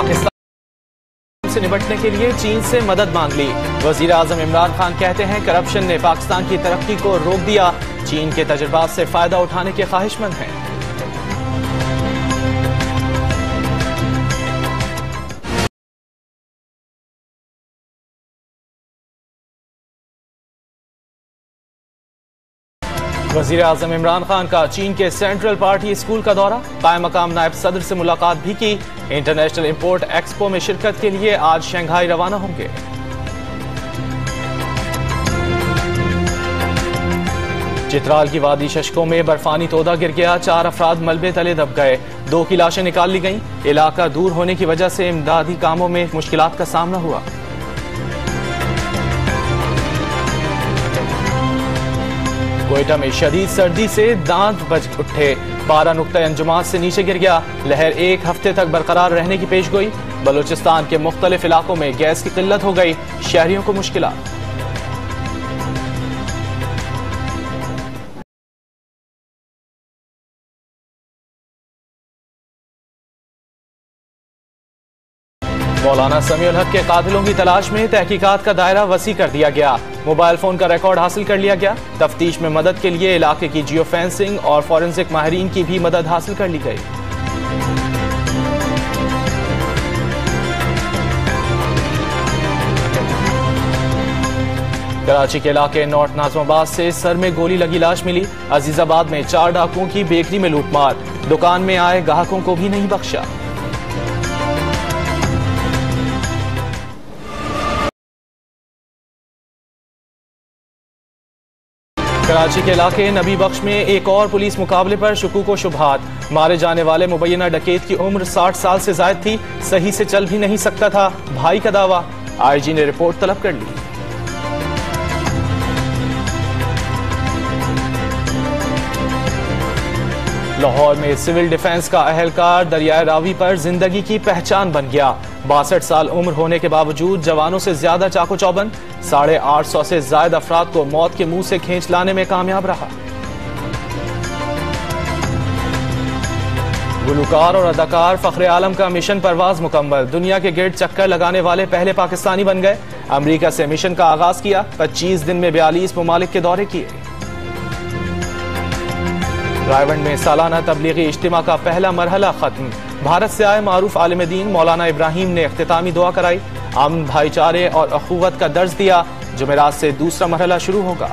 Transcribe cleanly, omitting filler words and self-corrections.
पाकिस्तान से निपटने के लिए चीन से मदद मांग ली। वजीर आजम इमरान खान कहते हैं करप्शन ने पाकिस्तान की तरक्की को रोक दिया, चीन के तजुर्बात से फायदा उठाने के ख्वाहिशमंद हैं। वजीर आजम इमरान खान का चीन के सेंट्रल पार्टी स्कूल का दौरा, कायम मकाम नायब सदर से मुलाकात भी की। इंटरनेशनल इंपोर्ट एक्सपो में शिरकत के लिए आज शंघाई रवाना होंगे। चित्राल की वादी शशकों में बर्फानी तोदा गिर गया, 4 अफराद मलबे तले दब गए, 2 की लाशें निकाल ली गईं। इलाका दूर होने की वजह से इमदादी कामों में मुश्किलात का सामना हुआ। कोयटा में शदीद सर्दी से दांत बज उठे, पारा नुक्ता अंजुमात से नीचे गिर गया, लहर 1 हफ्ते तक बरकरार रहने की पेशगोई। बलूचिस्तान के मुख्तलिफ इलाकों में गैस की किल्लत हो गई, शहरियों को मुश्किलात। मौलाना समीउल हक के कातिलों की तलाश में तहकीकात का दायरा वसी कर दिया गया, मोबाइल फोन का रिकॉर्ड हासिल कर लिया गया। तफ्तीश में मदद के लिए इलाके की जियो फेंसिंग और फॉरेंसिक माहिरीन की भी मदद हासिल कर ली गई। कराची के इलाके नॉर्थ नाजमाबाद से सर में गोली लगी लाश मिली। अजीजाबाद में 4 डाकुओं की बेकरी में लूटमार, दुकान में आए ग्राहकों को भी नहीं बख्शा। कराची के इलाके नबी बख्श में एक और पुलिस मुकाबले पर शुकूक व शुबहात। मारे जाने वाले मुबैना डकैत की उम्र 60 साल से जायद थी, सही से चल भी नहीं सकता था, भाई का दावा। आईजी ने रिपोर्ट तलब कर ली। लाहौर में सिविल डिफेंस का अहलकार दरियाए रावी पर जिंदगी की पहचान बन गया। 62 साल उम्र होने के बावजूद जवानों से ज्यादा चाको चौबंद, 850 से ज्यादा अफराद को मौत के मुंह से खींच लाने में कामयाब रहा। गुलकार और अदाकार फखरे आलम का मिशन परवाज मुकम्मल, दुनिया के गिर्द चक्कर लगाने वाले पहले पाकिस्तानी बन गए। अमेरिका से मिशन का आगाज किया, 25 दिन में 42 ममालिक के दौरे किए। रायवंड में सालाना तबलीगी इज्तिमा का पहला मरहला खत्म। भारत से आए मारूफ आलिम दीन मौलाना इब्राहिम ने इख्तितामी दुआ कराई, अमन, भाईचारे और अखुवत का दर्ज दिया। जुमेरात से दूसरा मरहला शुरू होगा।